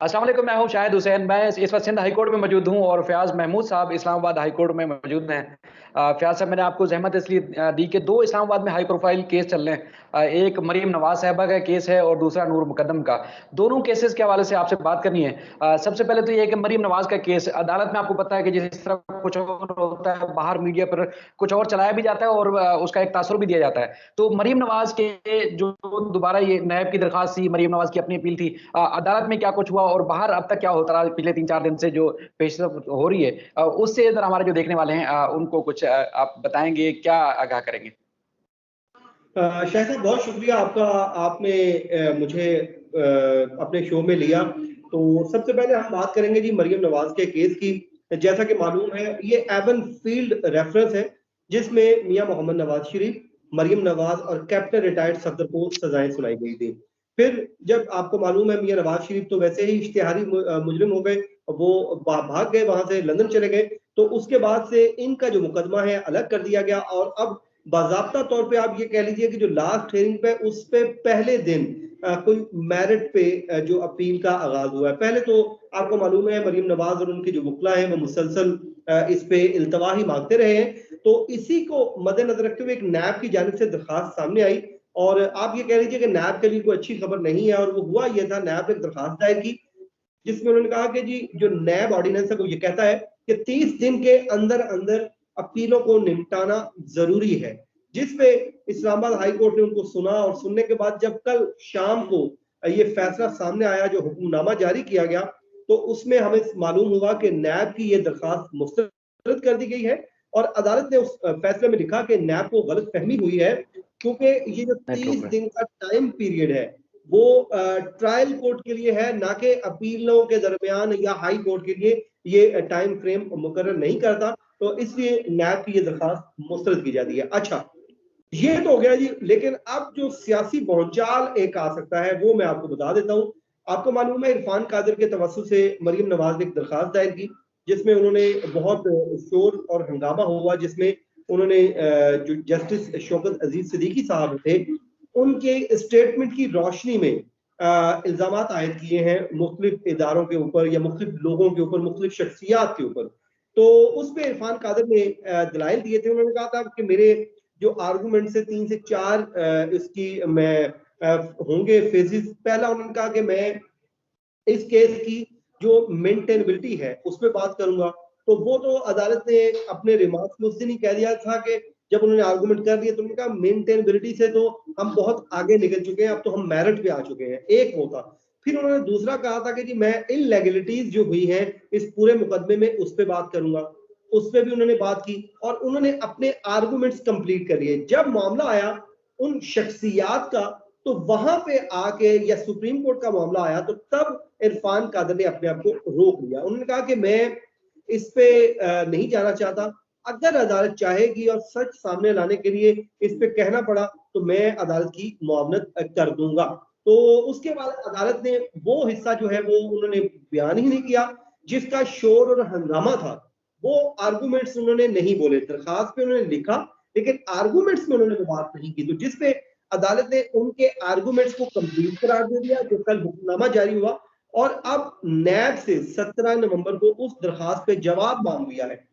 अस्सलाम वालेकुम, मैं हूँ शाहिद हुसैन। मैं इस वक्त सिंध हाई कोर्ट में मौजूद हूँ और फयाज महमूद साहब इस्लामाबाद हाई कोर्ट में मौजूद हैं। फयाज साहब, मैंने आपको जहमत इसलिए दी कि दो इस्लामाबाद में हाई प्रोफाइल केस चल रहे हैं। एक मरीम नवाज साहबा का केस है और दूसरा नूर मुकद्दम का। दोनों केसेस के हवाले से आपसे बात करनी है। सबसे पहले तो ये कि मरीम नवाज का केस अदालत में, आपको पता है कि जिस तरह कुछ और होता है, बाहर मीडिया पर कुछ और चलाया भी जाता है और उसका एक तासुर भी दिया जाता है। तो मरीम नवाज के जो दोबारा ये नैब की दरखास्त थी, मरीम नवाज की अपनी अपील थी, अदालत में क्या कुछ हुआ और बाहर अब तक क्या होता रहा पिछले 3-4 दिन से जो पेशरफ हो रही है, उससे जरा हमारे जो देखने वाले हैं उनको कुछ आप बताएंगे, क्या आगाह करेंगे? शाह साहब, बहुत शुक्रिया आपका। आपने मुझे अपने शो में लिया। तो सबसे पहले हम बात करेंगे जी मरियम नवाज के केस की। जैसा कि मालूम है, ये एवन फील्ड रेफरेंस है जिसमें मियां मोहम्मद नवाज शरीफ, मरियम नवाज और कैप्टन रिटायर्ड सफदर को सजाएं सुनाई गई थी। फिर जब आपको मालूम है, मियां नवाज शरीफ तो वैसे ही इश्तिहारी मुजरिम हो गए, वो भाग गए, वहां से लंदन चले गए। तो उसके बाद से इनका जो मुकदमा है अलग कर दिया गया और अब बाजाब्ता तौर पे आप ये कह लीजिए कि जो लास्ट हियरिंग पे उस पे पहले दिन कोई मेरिट पे जो अपील का आगाज हुआ है। पहले तो आपको मालूम है मरीम नवाज और उनके जो वकला हैं वो मुसलसल इस पे इल्तवा ही मांगते रहे हैं। तो इसी को मद्देनजर रखते हुए एक नैब की जानिब से दरखास्त सामने आई और आप ये कह लीजिए कि नैब के लिए कोई अच्छी खबर नहीं है। और वो हुआ ये था, नैब ने एक दरखास्त दायर की जिसमें उन्होंने कहा कि जी जो नैब ऑर्डिनेंस है वो ये कहता है कि 30 दिन के अंदर अंदर अपीलों को निपटाना जरूरी है। जिसपे इस्लामाबाद हाई कोर्ट ने उनको सुना और सुनने के बाद जब कल शाम को ये फैसला सामने आया, जो हुक्मनामा जारी किया गया, तो उसमें हमें मालूम हुआ कि नैब की ये दरखास्त मुस्तरद कर दी गई है। और अदालत ने उस फैसले में लिखा कि नैब को गलत फहमी हुई है, क्योंकि ये जो मेट्रो 30 पे। दिन का टाइम पीरियड है वो ट्रायल कोर्ट के लिए है, ना कि अपीलों के दरमियान या हाई कोर्ट के लिए ये टाइम फ्रेम मुकर्रर नहीं करता। तो इसलिए नैब की ये दरखास्त मुस्तरद की जाती है। अच्छा, ये तो हो गया जी। लेकिन अब जो सियासी भौचाल एक आ सकता है वो मैं आपको बता देता हूं। आपको मालूम है, इरफान कादिर के तवस्सुत से मरियम नवाज ने एक दरखास्त दायर की जिसमें उन्होंने बहुत शोर और हंगामा हुआ, जिसमें उन्होंने जो जस्टिस शौकत अजीज सिद्दीकी साहब थे उनके स्टेटमेंट की रोशनी में इल्जाम आयद किए हैं मुख्तलिफ इदारों के ऊपर या मुख्तलिफ लोगों के ऊपर, मुख्तलिफ शख्सियात के ऊपर। तो उस पर इरफान कादिर ने दलाइल दिए थे। उन्होंने कहा था कि मेरे जो आर्गूमेंट से 3 से 4 इसकी मैं होंगे फेजेस। पहला उन्होंने कहा कि मैं इस केस की जो मेंटेनेबिलिटी है उस पर बात करूंगा। तो वो तो अदालत ने अपने रिमार्क्स में उस दिन ही कह दिया था कि जब उन्होंने आर्गुमेंट कर दिया तो उन्होंने कहा मेंटेनेबिलिटी से तो हम बहुत आगे निकल चुके हैं, अब तो हम मेरिट पे आ चुके हैं। एक वो था। फिर उन्होंने दूसरा कहा था कि जी मैं इनलेगलिटीज जो हुई हैं इस पूरे मुकदमे में उस पर बात करूंगा। उस पर भी उन्होंने बात की और उन्होंने अपने आर्गुमेंट्स कंप्लीट कर लिए। जब मामला आया उन शख्सियात का, तो वहां पे आके या सुप्रीम कोर्ट का मामला आया तो तब इरफान कादर ने अपने आप को रोक लिया। उन्होंने कहा कि मैं इस पे नहीं जाना चाहता। अगर अदालत चाहेगी और सच सामने लाने के लिए इस पे कहना पड़ा तो मैं अदालत की मुआवनत कर दूंगा। तो उसके बाद अदालत ने वो हिस्सा जो है वो उन्होंने बयान ही नहीं किया जिसका शोर और हंगामा था। वो आर्गुमेंट्स उन्होंने नहीं बोले, दरखास्त पे उन्होंने लिखा लेकिन आर्गुमेंट्स में उन्होंने वो बात नहीं की। तो जिसपे अदालत ने उनके आर्गुमेंट्स को कंप्लीट करार दे दिया, जो कल हुक्मनामा जारी हुआ। और अब नैब से 17 नवंबर को उस दरखास्त पे जवाब मांग लिया है।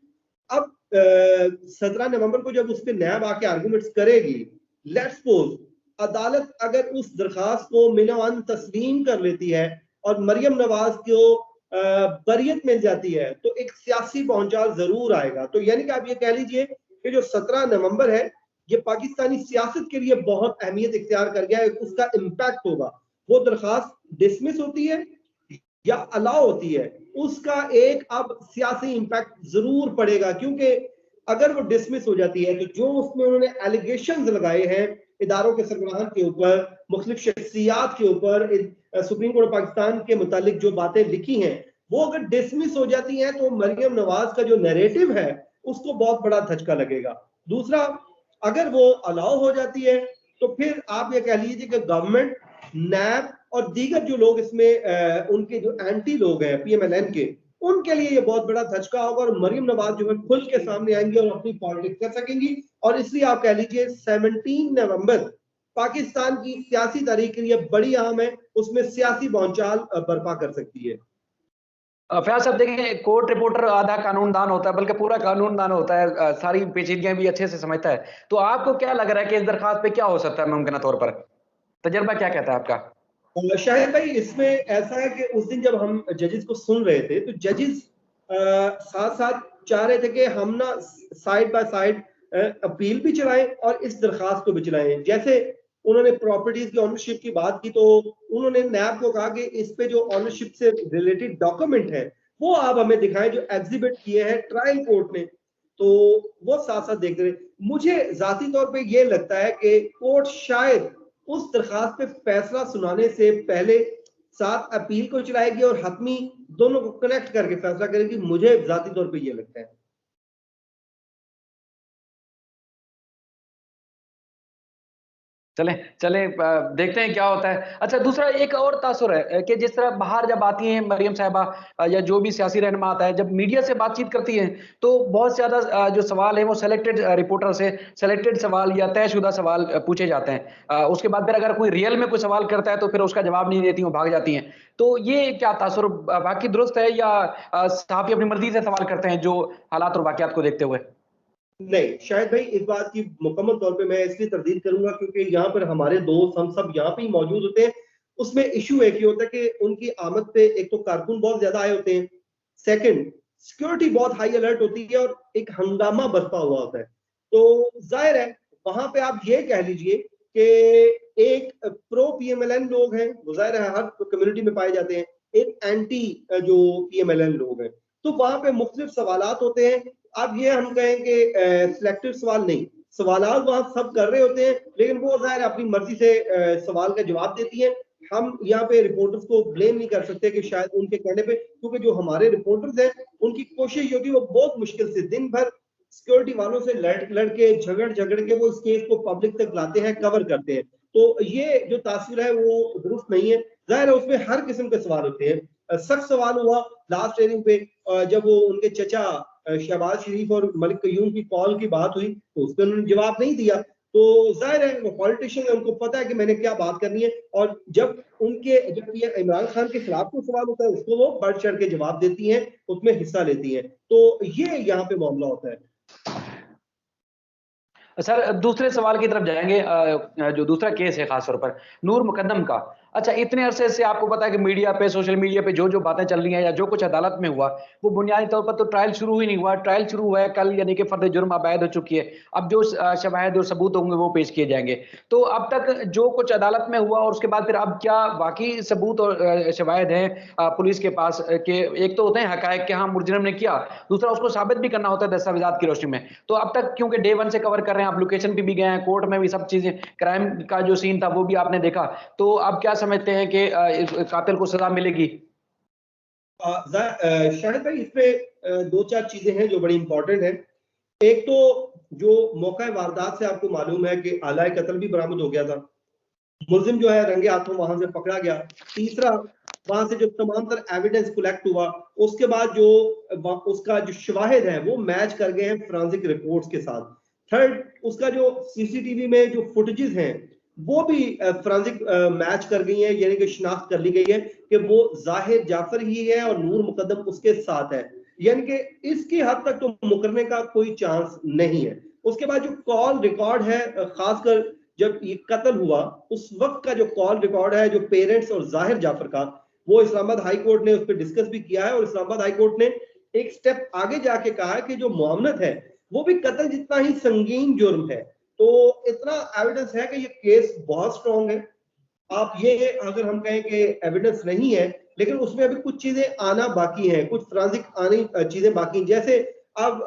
अब 17 नवंबर को जब उस पर नैब आके आर्गूमेंट्स करेगी, लेट्स सपोज अदालत अगर उस दरखास्त को मिनोअन तस्लीम कर लेती है और मरियम नवाज को बरियत मिल जाती है, तो एक सियासी पहुंचाल जरूर आएगा। तो यानी कि आप ये कह लीजिए कि जो 17 नवंबर है ये पाकिस्तानी सियासत के लिए बहुत अहमियत इख्तियार कर गया है, उसका इम्पैक्ट होगा। वो दरखास्त डिसमिस होती है या अलाउ होती है, उसका एक अब सियासी इंपैक्ट जरूर पड़ेगा। क्योंकि अगर वो डिसमिस हो जाती है तो जो उसमें उन्होंने एलिगेशंस लगाए हैं इदारों के सरबराहान के ऊपर, मुख्तलिफ शख्सियात के ऊपर, सुप्रीम कोर्ट पाकिस्तान के मुतालिक जो बातें लिखी हैं, वो अगर डिसमिस हो जाती हैं तो मरियम नवाज का जो नैरेटिव है उसको बहुत बड़ा धचका लगेगा। दूसरा, अगर वो अलाउ हो जाती है तो फिर आप ये कह लीजिए कि गवर्नमेंट, नैब और दीगर जो लोग इसमें उनके जो एंटी लोग हैं पीएमएलएन के, उनके लिए ये बहुत बड़ा धचका होगा और मरियम नवाज जो है खुल के सामने आएंगी और अपनी पॉलिटिक्स कर सकेंगी। और इसलिए आप कह लीजिए 17 नवंबर पाकिस्तान की सियासी तारीख के लिए बड़ी अहम है, उसमें सियासी भौचाल बर्पा कर सकती है। फयाज साहब देखें, कोर्ट रिपोर्टर आधा कानूनदान होता है, बल्कि पूरा कानूनदान होता है, सारी पेचीदगियां भी अच्छे से समझता है। तो आपको क्या लग रहा है कि इस दरखास्त पे क्या हो सकता है मुमकिन तौर पर? तजर्बा क्या कहता है आपका? शाहिद भाई, इसमें ऐसा है कि उस दिन जब हम जजेस को सुन रहे थे तो जजेस साथ साथ चाह रहे थे कि हम ना साइड बाय साइड अपील भी चलाएं और इस दरखास्त को भी चलाएं। जैसे उन्होंने प्रॉपर्टीज की ऑनरशिप की बात की तो उन्होंने नैब को कहा कि इस पे जो ऑनरशिप से रिलेटेड डॉक्यूमेंट है वो आप हमें दिखाएं जो एग्जिबिट किए हैं ट्रायल कोर्ट ने। तो वो साथ साथ देख रहे। मुझे जाती तौर पे ये लगता है कि कोर्ट शायद उस दरखास्त पे फैसला सुनाने से पहले साथ अपील को चलाएगी और हतमी दोनों को कनेक्ट करके फैसला करेगी। मुझे जाती तौर पे ये लगता है। चलें चलें, देखते हैं क्या होता है। अच्छा, दूसरा एक और तासुर है कि जिस तरह बाहर जब आती हैं मरियम साहिबा या जो भी सियासी रहनुमा आता है, जब मीडिया से बातचीत करती हैं तो बहुत ज्यादा जो सवाल है वो सेलेक्टेड रिपोर्टर से सेलेक्टेड सवाल या तयशुदा सवाल पूछे जाते हैं। उसके बाद फिर अगर कोई रियल में कोई सवाल करता है तो फिर उसका जवाब नहीं देती, वो भाग जाती हैं। तो ये क्या तासुर वाकई दुरुस्त है या सहाफी अपनी मर्जी से सवाल करते हैं जो हालात और वाकयात को देखते हुए? नहीं शायद भाई, इस बात की मुकम्मल तौर पे मैं इसलिए तरदीद करूंगा क्योंकि यहाँ पर हमारे दोस्त हम सब यहाँ पे ही मौजूद होते हैं। उसमें इशू एक ही होता है कि उनकी आमद पे एक तो कारकुन बहुत ज्यादा आए होते हैं, सेकंड सिक्योरिटी बहुत हाई अलर्ट होती है और एक हंगामा बरपा हुआ होता है। तो जाहिर है वहां पे आप ये कह लीजिए कि एक प्रो पीएमएलएन लोग हैं, वो जाहिर है हर कम्युनिटी में पाए जाते हैं, एक एंटी जो पीएमएलएन लोग हैं। तो वहां पे मुख्तलिफ सवालात होते हैं। अब ये हम कहें कि सिलेक्टिव सवाल नहीं, सवालात वहां सब कर रहे होते हैं, लेकिन वो जाहिर अपनी मर्जी से सवाल का जवाब देती है। हम यहाँ पे रिपोर्टर्स को ब्लेम नहीं कर सकते कि शायद उनके कहने पे, क्योंकि जो हमारे रिपोर्टर्स हैं उनकी कोशिश ये होती है वो बहुत मुश्किल से दिन भर सिक्योरिटी वालों से लड़के झगड़ के वो इस केस को पब्लिक तक लाते हैं, कवर करते हैं। तो ये जो तासीर है वो दुरुस्त नहीं है। जाहिर है उसमें हर किस्म के सवाल होते हैं। सख्त सवाल हुआ लास्ट हेयरिंग पे जब वो उनके चचा शहबाज शरीफ और मलिक कयूम की कॉल की बात हुई तो उस पर उन्होंने जवाब नहीं दिया। तो जाहिर है वो पॉलिटिशियन है, उनको पता है कि मैंने क्या बात करनी है। और जब जब ये इमरान खान के खिलाफ कोई सवाल होता है उसको वो बढ़ चढ़ के जवाब देती हैं, उसमें हिस्सा लेती हैं। तो ये यहाँ पे मामला होता है। सर, दूसरे सवाल की तरफ जाएंगे। जो दूसरा केस है खासतौर पर नूर मुकद्दम का। अच्छा, इतने अरसे से आपको पता है कि मीडिया पे, सोशल मीडिया पे जो जो बातें चल रही हैं या जो कुछ अदालत में हुआ वो बुनियादी तौर पर तो ट्रायल शुरू ही नहीं हुआ। ट्रायल शुरू हुआ है कल, यानी कि फर्द जुर्म अबायद हो चुकी है। अब जो शवाहिद और सबूत होंगे वो पेश किए जाएंगे। तो अब तक जो कुछ अदालत में हुआ और उसके बाद फिर अब क्या वाकई सबूत और शवाहिद हैं पुलिस के पास कि एक तो होते हैं हकायक कि हाँ मुजरिम ने किया, दूसरा उसको साबित भी करना होता है दस्तावेजात की रोशनी में। तो अब तक क्योंकि डे वन से कवर कर रहे हैं, आप लोकेशन पे भी गए हैं, कोर्ट में भी सब चीजें, क्राइम का जो सीन था वो भी आपने देखा। तो अब क्या समझते हैं कि इस कातिल को सजा मिलेगी? शाहिद भाई, इसमें दो चार चीजें हैं जो बड़ी इंपॉर्टेंट है। एक तो जो मौका वारदात से आपको मालूम है कि आला कत्ल भी बरामद हो गया था, मुलजिम जो है रंगे हाथों वहां से पकड़ा गया। तीसरा, वहां से जो तमाम तर एविडेंस कलेक्ट हुआ उसके बाद जो उसका जो शवाहिद है वो मैच कर गए हैं फोरेंसिक रिपोर्ट्स के साथ। थर्ड, उसका जो सीसीटीवी में जो फुटेजेस हैं वो भी फोरेंसिक मैच कर गई है, यानी कि शिनाख्त कर ली गई है कि वो जाहिर जाफर ही है और नूर मुकद्दम उसके साथ है। यानी कि इसकी हद तक तो मुकरने का कोई चांस नहीं है। उसके बाद जो कॉल रिकॉर्ड है, खासकर जब ये कत्ल हुआ उस वक्त का जो कॉल रिकॉर्ड है जो पेरेंट्स और जाहिर जाफर का, वो इस्लामाबाद हाई कोर्ट ने उस पर डिस्कस भी किया है। और इस्लामाबाद हाई कोर्ट ने एक स्टेप आगे जाके कहा है कि जो मुआमनत है वो भी कत्ल जितना ही संगीन जुर्म है। तो इतना एविडेंस है कि ये केस बहुत स्ट्रॉन्ग है। आप ये अगर हम कहें कि एविडेंस नहीं है, लेकिन उसमें अभी कुछ चीजें आना बाकी हैं, कुछ फोरेंसिक आनी चीजें बाकी हैं। जैसे अब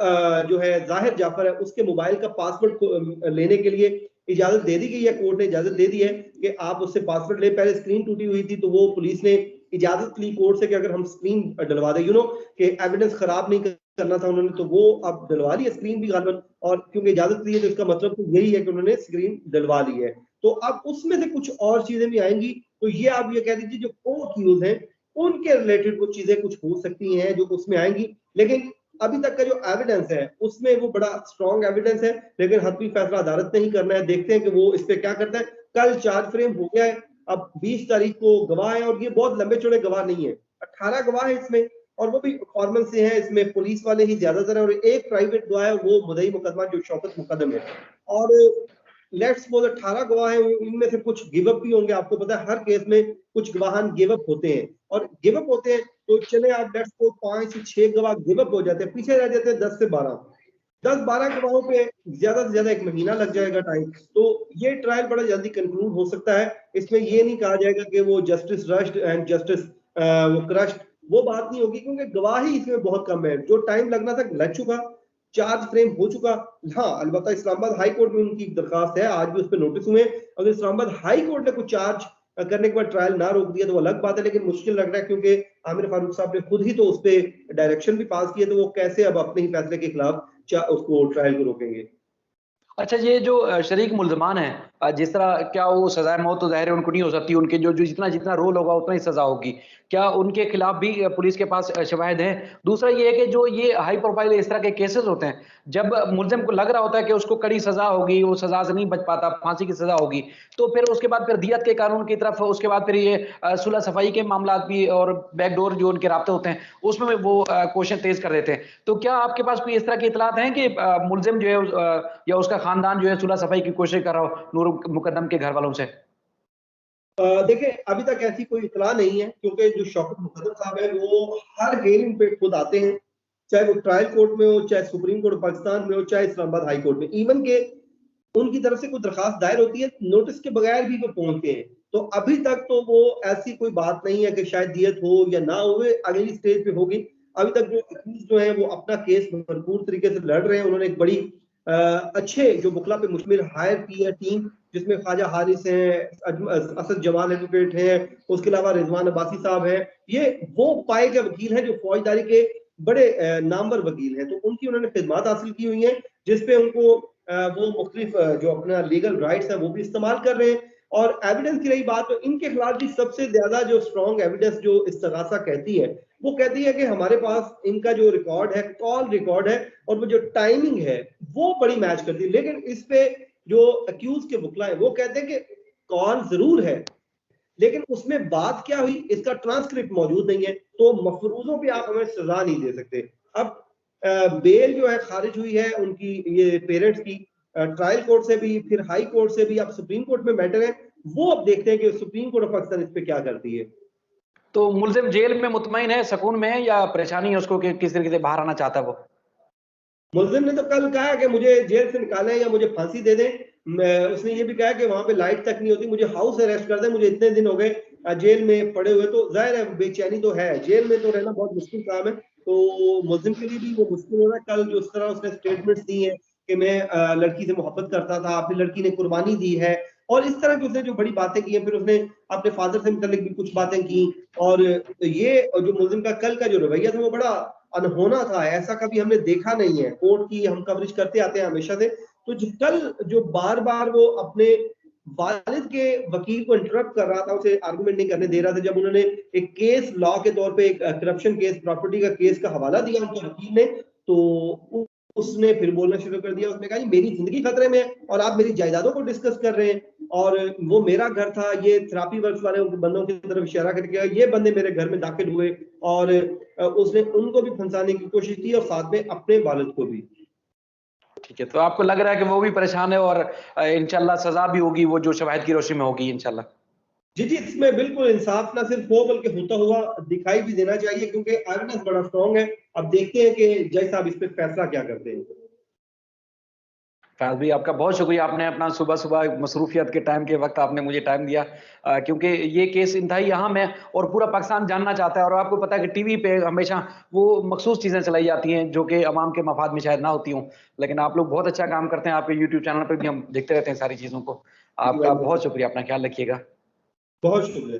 जो है जाहिर जाफर है उसके मोबाइल का पासवर्ड लेने के लिए इजाजत दे दी गई है, कोर्ट ने इजाजत दे दी है कि आप उससे पासवर्ड ले। पहले स्क्रीन टूटी हुई थी तो वो पुलिस ने इजाजत ली कोर्ट से कि अगर हम स्क्रीन डलवा दें, कि एविडेंस खराब नहीं करना था उन्होंने, तो वो अब डलवा ली है स्क्रीन भी गालबन। और क्योंकि इजाजत ली है तो इसका मतलब तो यही है कि उन्होंने स्क्रीन डलवा ली है। तो अब उसमें से कुछ और चीजें भी आएंगी। तो ये आप ये कह दीजिए जो को अक्यूज हैं उनके रिलेटेड कुछ चीजें कुछ हो सकती हैं जो उसमें आएंगी। लेकिन अभी तक का जो एविडेंस है उसमें वो बड़ा स्ट्रॉन्ग एविडेंस है, लेकिन हतमी फैसला अदालत ने ही करना है। देखते हैं कि वो इस पे क्या करता है। कल चार्ज फ्रेम हो गया है, अब 20 तारीख को गवाह है, और ये बहुत लंबे चौड़े गवाह नहीं है, 18 गवाह है इसमें, और वो भी फॉर्मल से हैं, इसमें पुलिस वाले ही ज्यादातर है, और एक प्राइवेट गवाह है, वो मुद्दई मुकदमा जो शौकत मुकदम है। और लेट्स सपोज 18 गवाह हैं, इनमें से कुछ गिव अप भी होंगे। आपको पता है हर केस में कुछ गवाहान गिव अप होते हैं, और गिव अप होते हैं तो चले आप लेट्स सपोज 5 से 6 गवाह गिव अप हो जाते हैं, पीछे रह जाते हैं 10 से 12। 10-12 गवाहों पे ज्यादा से ज्यादा 1 महीना लग जाएगा टाइम। तो ये ट्रायल बड़ा जल्दी कंक्लूड हो सकता है। इसमें ये नहीं कहा जाएगा कि वो जस्टिस रश्ड एंड जस्टिस वो क्रश्ड, वो बात नहीं होगी, क्योंकि गवाही इसमें बहुत कम है। जो टाइम लगना था लग चुका, चार्ज फ्रेम हो चुका। हाँ, अलबत्ता इस्लामाबाद हाई कोर्ट में उनकी एक दरखास्त है, आज भी उस पर नोटिस हुए। अगर इस्लामाबाद हाई कोर्ट ने कुछ चार्ज करने के बाद ट्रायल ना रोक दिया तो वो अलग बात है, लेकिन मुश्किल लग रहा है, क्योंकि आमिर फारूक साहब ने खुद ही तो उस पर डायरेक्शन भी पास किए, तो वो कैसे अब अपने ही फैसले के खिलाफ उसको ट्रायल को रोकेंगे। अच्छा, ये जो शरीक मुल्ज़मान हैं, जिस तरह क्या वो सज़ाए मौत तो ज़ाहिर है उनको नहीं हो सकती, उनके जो जो जितना रोल होगा उतना ही सज़ा होगी। क्या उनके खिलाफ भी पुलिस के पास शवाहिद हैं? दूसरा ये है कि जो ये हाई प्रोफ़ाइल इस तरह के केसेज़ होते हैं, जब मुल्ज़िम को लग रहा होता है कि उसको कड़ी सज़ा होगी, वो सज़ा से नहीं बच पाता, फांसी की सज़ा होगी, तो फिर उसके बाद फिर दियत के कानून की तरफ, उसके बाद फिर ये सुलह सफ़ाई के मामलात भी और बैकडोर जो उनके राब्ते होते हैं, उसमें वो कोशिश तेज़ कर देते हैं। तो क्या आपके पास कोई इस तरह की इत्तलात हैं कि मुल्ज़िम जो है या उसका खानदान जो है सुलह सफाई की कोशिश कर रहा हो नूर मुकद्दम के घर वालों से? देखिए, अभी तक ऐसी कोई इत्तला नहीं है, क्योंकि जो शौकत मुकद्दम साहब है वो हर हेयरिंग पे खुद आते हैं, चाहे वो ट्रायल कोर्ट में हो, चाहे सुप्रीम कोर्ट पाकिस्तान में हो, चाहे इस्लामाबाद हाई कोर्ट में। इवन के उनकी तरफ से कोई दरखास्त दायर होती है, नोटिस के बगैर भी वो पहुंचते हैं। तो अभी तक तो वो ऐसी कोई बात नहीं है कि शायद दियत हो या ना हो, अगली स्टेज पे होगी। अभी तक जो अक्यूज जो है वो अपना केस भरपूर तरीके से लड़ रहे हैं। उन्होंने एक बड़ी अच्छे जो मुखला पे मुश्तमिल हायर की है टीम, जिसमें ख्वाजा हारिस हैं, असद जमाल एडवोकेट हैं, उसके अलावा रिजवान अब्बासी साहब हैं। ये वो पाए गए वकील हैं जो फौजदारी के बड़े नामवर वकील हैं, तो उनकी उन्होंने खिदमात हासिल की हुई हैं, जिसपे उनको वो मुख्तलिफ जो अपना लीगल राइट्स है वो भी इस्तेमाल कर रहे हैं। और एविडेंस की रही बात, तो इनके खिलाफ भी सबसे ज्यादा जो स्ट्रॉन्ग एविडेंस जो इस्तगासा कहती है, वो कहती है कि हमारे पास इनका जो रिकॉर्ड है, कॉल रिकॉर्ड है, और वो जो टाइमिंग है वो बड़ी मैच करती है। लेकिन इस पे जो अक्यूज के वकला है वो कहते हैं कि कॉल जरूर है, लेकिन उसमें बात क्या हुई इसका ट्रांसक्रिप्ट मौजूद नहीं है, तो मफरूजों पे आप हमें सजा नहीं दे सकते। अब बेल जो है खारिज हुई है उनकी, ये पेरेंट्स की, ट्रायल कोर्ट से भी, फिर हाई कोर्ट से भी, अब सुप्रीम कोर्ट में मैटर है। वो अब देखते हैं कि सुप्रीम कोर्ट ऑफ पाकिस्तान इस पे क्या करती है। तो मुल्ज़िम जेल में मुतमईन है, सुकून में है, या परेशानी है उसको कि किस तरीके से बाहर आना चाहता है वो? मुल्जिम ने तो कल कहा कि मुझे जेल से निकालें या मुझे फांसी दे दें। उसने ये भी कहा कि वहां पे लाइट तक नहीं होती, मुझे हाउस अरेस्ट कर दें, मुझे इतने दिन हो गए जेल में पड़े हुए। तो जाहिर है बेचैनी तो है, जेल में तो रहना बहुत मुश्किल काम है। तो मुल्जिम के लिए भी वो मुश्किल हो रहा है। कल जो इस तरह उसने स्टेटमेंट्स दी है कि मैं लड़की से मोहब्बत करता था, अपनी लड़की ने कुर्बानी दी है, और इस तरह की उसने जो बड़ी बातें की हैं, फिर उसने अपने फादर से मुतल्लिक भी कुछ बातें की। और ये जो मुल्जिम का कल का जो रवैया था वो बड़ा अनहोना था, ऐसा कभी हमने देखा नहीं है। कोर्ट की हम कवरेज करते आते हैं हमेशा से, तो कल जो बार बार वो अपने वालिद के वकील को इंटरप्ट कर रहा था, उसे आर्गुमेंट नहीं करने दे रहा था, जब उन्होंने एक केस लॉ के तौर पे एक करप्शन केस, प्रॉपर्टी का केस का हवाला दिया उनके वकील ने, तो उसने फिर बोलना शुरू कर दिया। उसने कहा जी मेरी जिंदगी खतरे में है और आप मेरी जायदादों को डिस्कस कर रहे हैं, और वो मेरा घर था। ये थेरेपी वर्क्स वाले बंदों की तरफ इशारा करके ये बंदे मेरे घर में दाखिल हुए, और उसने उनको भी फंसाने की कोशिश की, और साथ में अपने वालिद को भी। ठीक है, तो आपको लग रहा है कि वो भी परेशान है और इंशाल्लाह सज़ा भी होगी, वो जो शवाहिद की रोशनी में होगी इंशाल्लाह। जी जी, इसमें बिल्कुल इंसाफ ना सिर्फ हो बल्कि होता हुआ दिखाई भी देना चाहिए, क्योंकि एविडेंस बड़ा स्ट्रॉन्ग है। अब देखते हैं कि जज साहब इस पे फैसला क्या करते हैं। फैज़ भाई, आपका बहुत शुक्रिया, आपने अपना सुबह-सुबह मसरूफ़ियत के टाइम के वक़्त आपने मुझे टाइम दिया, क्योंकि ये केस इंतहाई अहम है और पूरा पाकिस्तान जानना चाहता है, और आपको पता है कि टीवी पे हमेशा वो मखसूस चीज़ें चलाई जाती हैं जो कि अवाम के मफ़ाद में शायद ना होती हों। लेकिन आप लोग बहुत अच्छा काम करते हैं, आपके यूट्यूब चैनल पे भी हम देखते रहते हैं सारी चीज़ों को। जी आपका भाई, बहुत शुक्रिया, अपना ख़्याल रखिएगा। बहुत शुक्रिया।